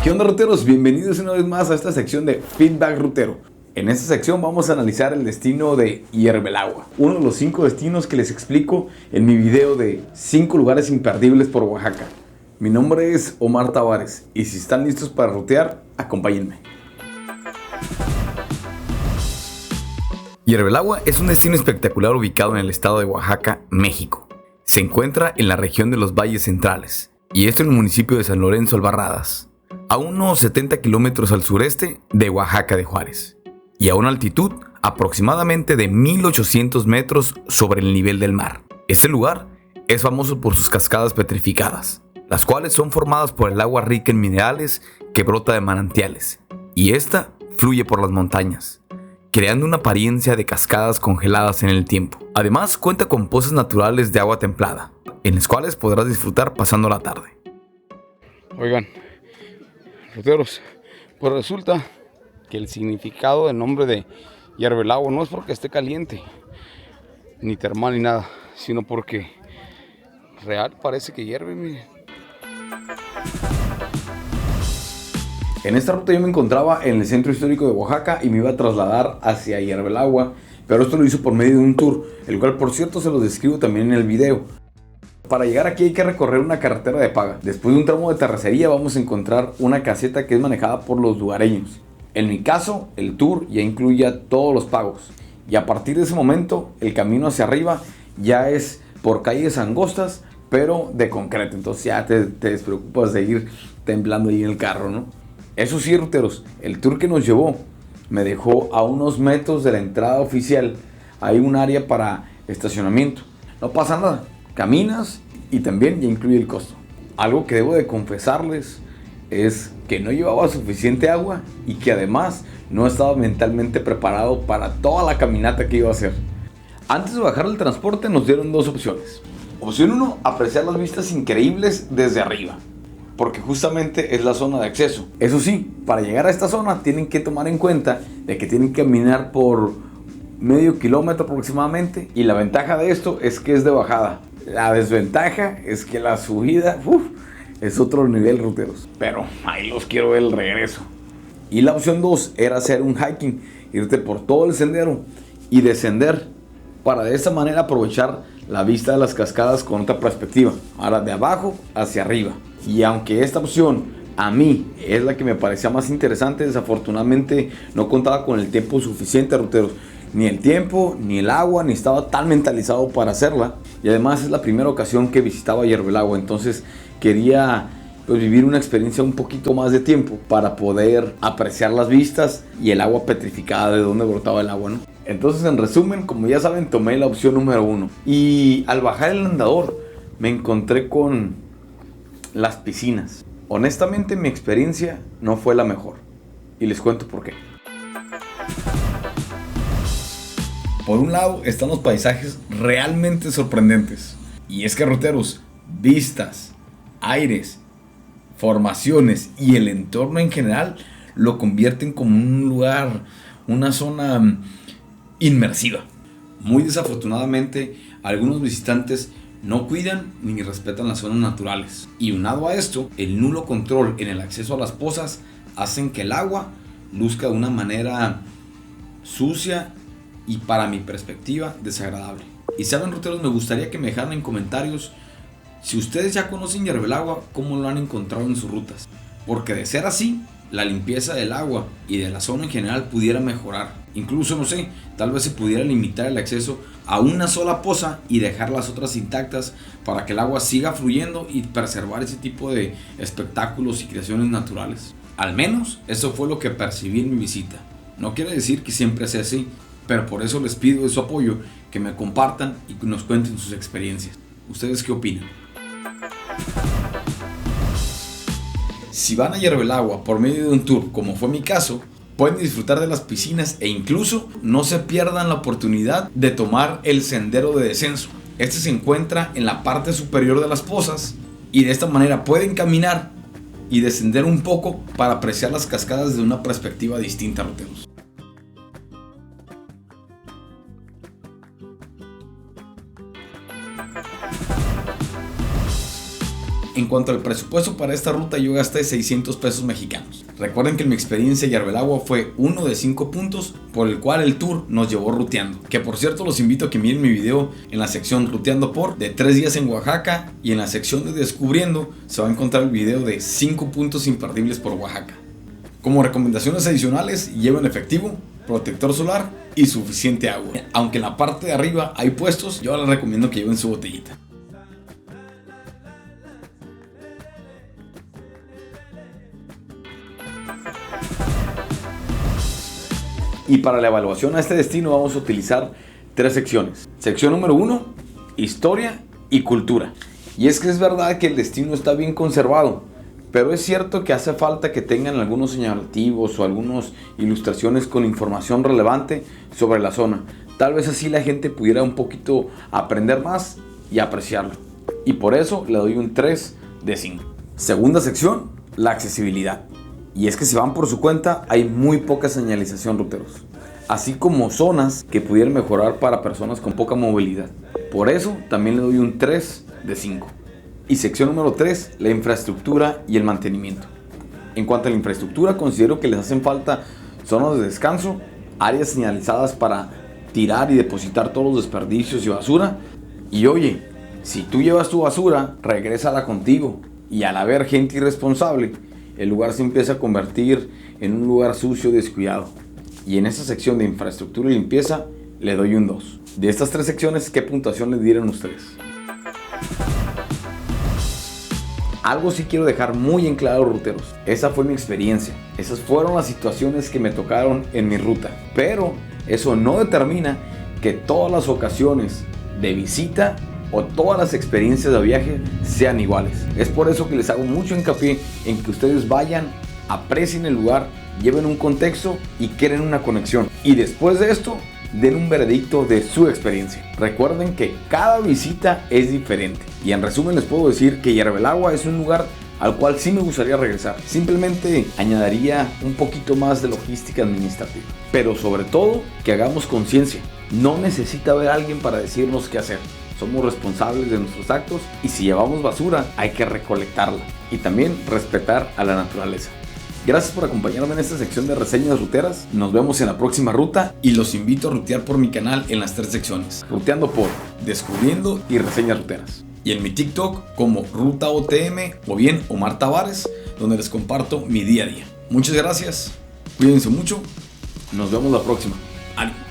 ¿Qué onda, ruteros? Bienvenidos una vez más a esta sección de Feedback Rutero. En esta sección vamos a analizar el destino de Hierbelagua, uno de los 5 destinos que les explico en mi video de 5 lugares imperdibles por Oaxaca. Mi nombre es Omar Tavares y si están listos para rutear, acompáñenme. Hierbelagua es un destino espectacular ubicado en el estado de Oaxaca, México. Se encuentra en la región de los Valles Centrales, y esto en el municipio de San Lorenzo Albarradas, a unos 70 kilómetros al sureste de Oaxaca de Juárez, y a una altitud aproximadamente de 1800 metros sobre el nivel del mar. Este lugar es famoso por sus cascadas petrificadas, las cuales son formadas por el agua rica en minerales que brota de manantiales, y esta fluye por las montañas, creando una apariencia de cascadas congeladas en el tiempo. Además, cuenta con pozas naturales de agua templada, en las cuales podrás disfrutar pasando la tarde. Oigan, ruteros, pues resulta que el significado del nombre de Hierbelagua no es porque esté caliente, ni termal ni nada, sino porque real parece que hierve, miren. En esta ruta yo me encontraba en el centro histórico de Oaxaca y me iba a trasladar hacia Hierbelagua, pero esto lo hice por medio de un tour, el cual por cierto se los describo también en el video. Para llegar aquí hay que recorrer una carretera de paga. Después de un tramo de terracería vamos a encontrar una caseta que es manejada por los lugareños. En mi caso, el tour ya incluía todos los pagos. Y a partir de ese momento, el camino hacia arriba ya es por calles angostas, pero de concreto. Entonces ya te despreocupas de ir temblando ahí en el carro, ¿no? Eso sí, ruteros, el tour que nos llevó me dejó a unos metros de la entrada oficial. Hay un área para estacionamiento. No pasa nada, caminas y también ya incluye el costo. Algo que debo de confesarles es que no llevaba suficiente agua y que además no estaba mentalmente preparado para toda la caminata que iba a hacer. Antes de bajar el transporte nos dieron 2 opciones. Opción 1, apreciar las vistas increíbles desde arriba, porque justamente es la zona de acceso. Eso sí, para llegar a esta zona tienen que tomar en cuenta de que tienen que caminar por medio kilómetro aproximadamente, y la ventaja de esto es que es de bajada. La desventaja es que la subida es otro nivel, ruteros, pero ahí los quiero ver el regreso. Y la opción 2 era hacer un hiking, irte por todo el sendero y descender para de esta manera aprovechar la vista de las cascadas con otra perspectiva, ahora de abajo hacia arriba. Y aunque esta opción a mí es la que me parecía más interesante, desafortunadamente no contaba con el tiempo suficiente, ruteros. Ni el tiempo, ni el agua, ni estaba tan mentalizado para hacerla. Y además es la primera ocasión que visitaba Hierbelagua, entonces quería vivir una experiencia un poquito más de tiempo para poder apreciar las vistas y el agua petrificada de donde brotaba el agua, ¿no? Entonces, en resumen, como ya saben, tomé la opción número 1. Y al bajar el andador me encontré con las piscinas. Honestamente, mi experiencia no fue la mejor. Y les cuento por qué. Por un lado están los paisajes realmente sorprendentes. Y es que, ruteros, vistas, aires, formaciones y el entorno en general lo convierten como un lugar, una zona inmersiva. Muy desafortunadamente, algunos visitantes no cuidan ni respetan las zonas naturales. Y unado a esto, el nulo control en el acceso a las pozas hacen que el agua luzca de una manera sucia y, para mi perspectiva, desagradable. Y saben, ruteros, me gustaría que me dejaran en comentarios si ustedes ya conocen Hierbelagua, cómo lo han encontrado en sus rutas. Porque de ser así, la limpieza del agua y de la zona en general pudiera mejorar. Incluso, no sé, tal vez se pudiera limitar el acceso a una sola poza y dejar las otras intactas para que el agua siga fluyendo y preservar ese tipo de espectáculos y creaciones naturales. Al menos eso fue lo que percibí en mi visita. No quiere decir que siempre sea así, pero por eso les pido de su apoyo, que me compartan y que nos cuenten sus experiencias. ¿Ustedes qué opinan? Si van a Hierbelagua por medio de un tour, como fue mi caso, pueden disfrutar de las piscinas e incluso no se pierdan la oportunidad de tomar el sendero de descenso. Este se encuentra en la parte superior de las pozas y de esta manera pueden caminar y descender un poco para apreciar las cascadas de una perspectiva distinta, ruteros. En cuanto al presupuesto para esta ruta, yo gasté 600 pesos mexicanos. Recuerden que en mi experiencia en Yerbelagua fue uno de 5 puntos por el cual el tour nos llevó ruteando. Que por cierto los invito a que miren mi video en la sección Ruteando por de 3 días en Oaxaca, y en la sección de Descubriendo se va a encontrar el video de 5 puntos imperdibles por Oaxaca. Como recomendaciones adicionales, lleven efectivo, protector solar y suficiente agua. Aunque en la parte de arriba hay puestos, yo les recomiendo que lleven su botellita. Y para la evaluación a este destino vamos a utilizar 3 secciones. Sección número 1, historia y cultura. Y es que es verdad que el destino está bien conservado, pero es cierto que hace falta que tengan algunos señalativos o algunas ilustraciones con información relevante sobre la zona. Tal vez así la gente pudiera un poquito aprender más y apreciarlo. Y por eso le doy un 3 de 5. Segunda sección, la accesibilidad. Y es que si van por su cuenta hay muy poca señalización, ruteros, así como zonas que pudieran mejorar para personas con poca movilidad. Por eso también le doy un 3 de 5. Y sección número 3, la infraestructura y el mantenimiento. En cuanto a la infraestructura, considero que les hacen falta zonas de descanso, áreas señalizadas para tirar y depositar todos los desperdicios y basura. Y oye, si tú llevas tu basura, regrésala contigo. Y al haber gente irresponsable, el lugar se empieza a convertir en un lugar sucio y descuidado. Y en esa sección de infraestructura y limpieza le doy un 2. De estas 3 secciones, ¿qué puntuación le dieron ustedes? Algo sí quiero dejar muy en claro, ruteros. Esa fue mi experiencia. Esas fueron las situaciones que me tocaron en mi ruta. Pero eso no determina que todas las ocasiones de visita o todas las experiencias de viaje sean iguales. Es por eso que les hago mucho hincapié en que ustedes vayan, aprecien el lugar, lleven un contexto y creen una conexión. Y después de esto, den un veredicto de su experiencia. Recuerden que cada visita es diferente. Y en resumen les puedo decir que Yerbelagua es un lugar al cual sí me gustaría regresar. Simplemente añadiría un poquito más de logística administrativa. Pero sobre todo, que hagamos conciencia. No necesita haber alguien para decirnos qué hacer. Somos responsables de nuestros actos y si llevamos basura hay que recolectarla y también respetar a la naturaleza. Gracias por acompañarme en esta sección de reseñas ruteras. Nos vemos en la próxima ruta y los invito a rutear por mi canal en las 3 secciones: Ruteando por, Descubriendo y Reseñas Ruteras. Y en mi TikTok como Ruta OTM o bien Omar Tavares, donde les comparto mi día a día. Muchas gracias, cuídense mucho, nos vemos la próxima. ¡Ánimo!